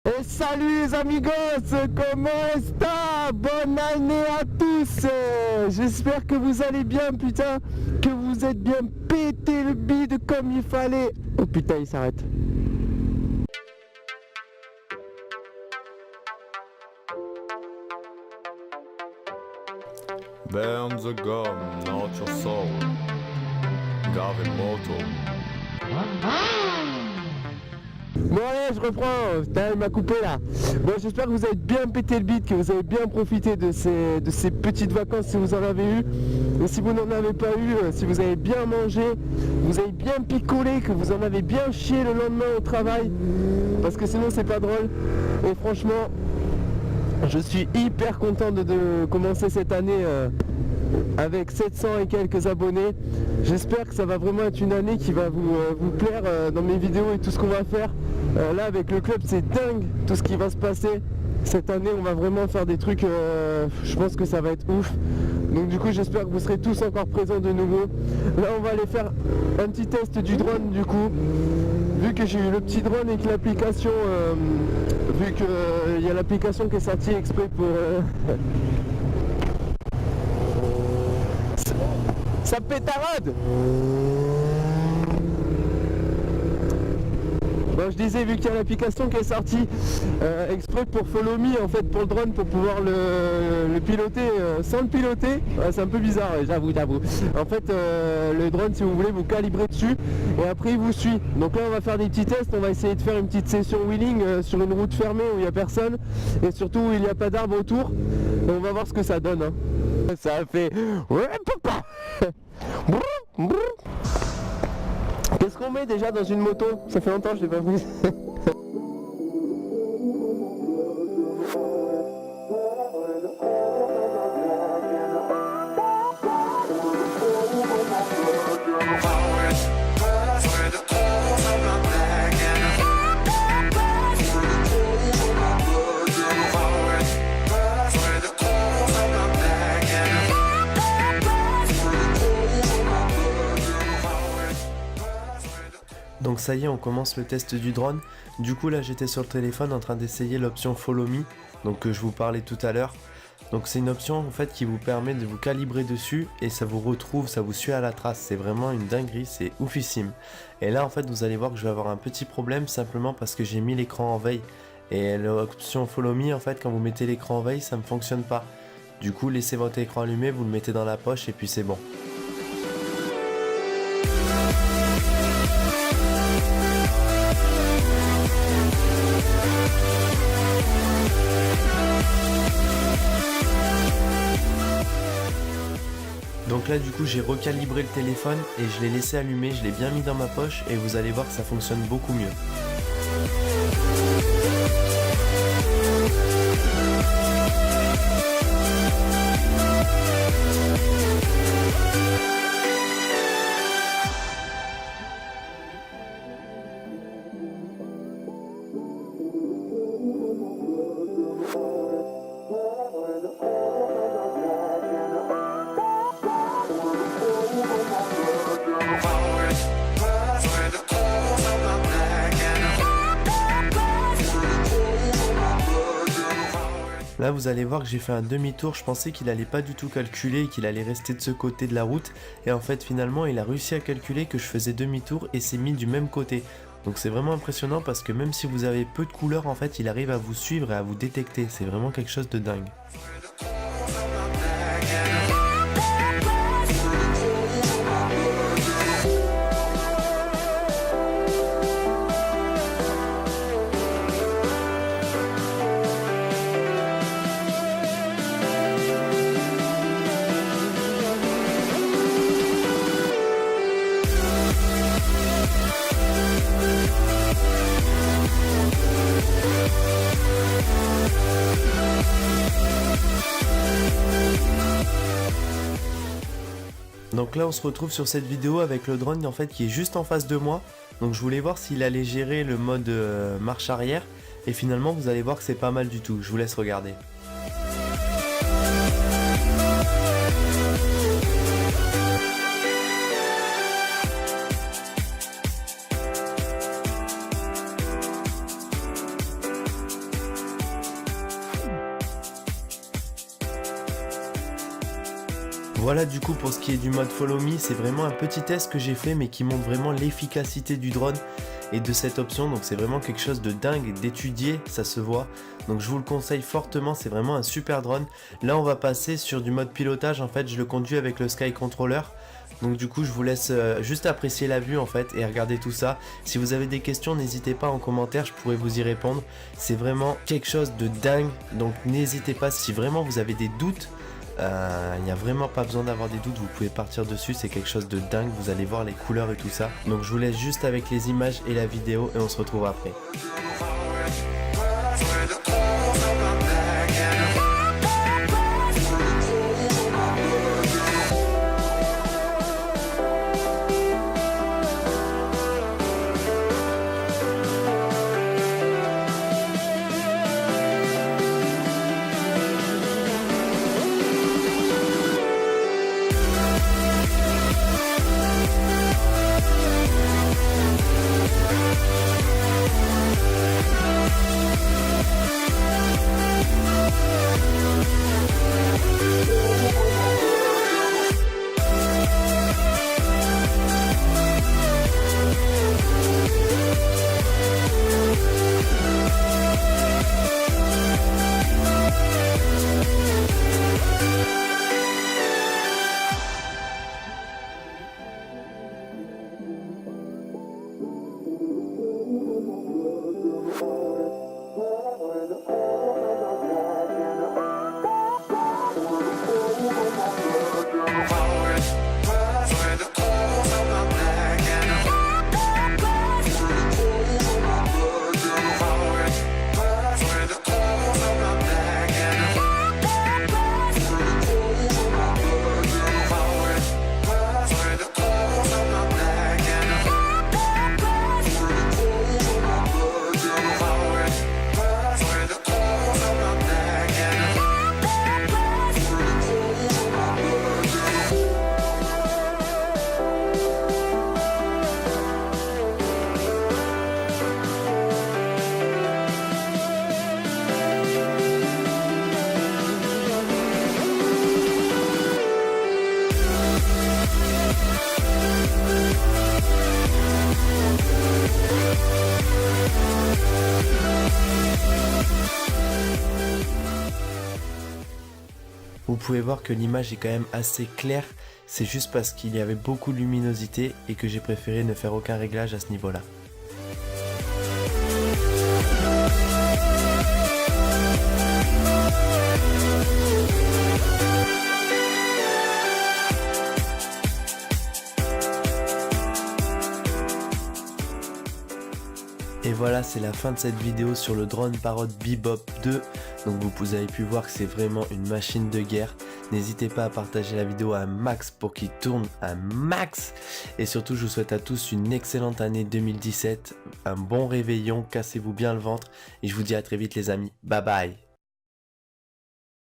Et salut les amigos, comment est-ce? Bonne année à tous. J'espère que vous allez bien, putain, que vous êtes bien pété le bide comme il fallait. Oh putain, il s'arrête. Burn the gun, not your soul. Gavemoto. Bon allez, je reprends, putain, il m'a coupé là. Bon, j'espère que vous avez bien pété le bide, que vous avez bien profité de ces petites vacances si vous en avez eu. Et si vous n'en avez pas eu, si vous avez bien mangé, vous avez bien picolé, que vous en avez bien chié le lendemain au travail. Parce que sinon c'est pas drôle. Et franchement, je suis hyper content de commencer cette année avec 700 et quelques abonnés. J'espère que ça va vraiment être une année qui va vous plaire dans mes vidéos et tout ce qu'on va faire. Là avec le club c'est dingue tout ce qui va se passer. Cette année on va vraiment faire des trucs, je pense que ça va être ouf. Donc du coup j'espère que vous serez tous encore présents de nouveau. Là on va aller faire un petit test du drone du coup. Vu que j'ai eu le petit drone et que l'application, vu qu'il y a l'application qui est sortie exprès pour... Ça pétarade. Bon, je disais, vu qu'il y a l'application qui est sortie exprès pour Follow Me, en fait, pour le drone, pour pouvoir le piloter sans le piloter, ouais, c'est un peu bizarre, ouais, j'avoue. En fait, le drone, si vous voulez, vous calibrez dessus et après il vous suit. Donc là, on va faire des petits tests, on va essayer de faire une petite session wheeling sur une route fermée où il n'y a personne et surtout où il n'y a pas d'arbres autour. Et on va voir ce que ça donne. Hein. Ça a fait... Ouais, papa. Qu'est-ce qu'on met déjà dans une moto? Ça fait longtemps que je l'ai pas prise. Donc ça y est, on commence le test du drone. Du coup là j'étais sur le téléphone en train d'essayer l'option Follow Me, donc que je vous parlais tout à l'heure. Donc c'est une option en fait qui vous permet de vous calibrer dessus et ça vous retrouve, ça vous suit à la trace. C'est vraiment une dinguerie, c'est oufissime. Et là en fait vous allez voir que je vais avoir un petit problème simplement parce que j'ai mis l'écran en veille. Et l'option Follow Me en fait quand vous mettez l'écran en veille ça ne fonctionne pas. Du coup laissez votre écran allumé, vous le mettez dans la poche et puis c'est bon. Donc là du coup j'ai recalibré le téléphone et je l'ai laissé allumer, je l'ai bien mis dans ma poche et vous allez voir que ça fonctionne beaucoup mieux. Là vous allez voir que j'ai fait un demi-tour, je pensais qu'il allait pas du tout calculer et qu'il allait rester de ce côté de la route et en fait finalement il a réussi à calculer que je faisais demi-tour et s'est mis du même côté. Donc c'est vraiment impressionnant parce que même si vous avez peu de couleurs en fait il arrive à vous suivre et à vous détecter, c'est vraiment quelque chose de dingue. Donc là on se retrouve sur cette vidéo avec le drone en fait qui est juste en face de moi. Donc je voulais voir s'il allait gérer le mode marche arrière. Et finalement vous allez voir que c'est pas mal du tout. Je vous laisse regarder. Voilà du coup pour ce qui est du mode Follow Me, c'est vraiment un petit test que j'ai fait mais qui montre vraiment l'efficacité du drone et de cette option, donc c'est vraiment quelque chose de dingue d'étudier, ça se voit, donc je vous le conseille fortement, c'est vraiment un super drone. Là on va passer sur du mode pilotage, en fait je le conduis avec le Sky Controller, donc du coup je vous laisse juste apprécier la vue en fait et regarder tout ça. Si vous avez des questions n'hésitez pas en commentaire, je pourrais vous y répondre, c'est vraiment quelque chose de dingue, donc n'hésitez pas si vraiment vous avez des doutes. Il n'y a vraiment pas besoin d'avoir des doutes, vous pouvez partir dessus, c'est quelque chose de dingue, vous allez voir les couleurs et tout ça. Donc je vous laisse juste avec les images et la vidéo et on se retrouve après. Vous pouvez voir que l'image est quand même assez claire, c'est juste parce qu'il y avait beaucoup de luminosité et que j'ai préféré ne faire aucun réglage à ce niveau-là. Et voilà, c'est la fin de cette vidéo sur le drone Parrot Bebop 2. Donc vous avez pu voir que c'est vraiment une machine de guerre. N'hésitez pas à partager la vidéo à un max pour qu'il tourne un max. Et surtout, je vous souhaite à tous une excellente année 2017. Un bon réveillon, cassez-vous bien le ventre. Et je vous dis à très vite les amis. Bye bye.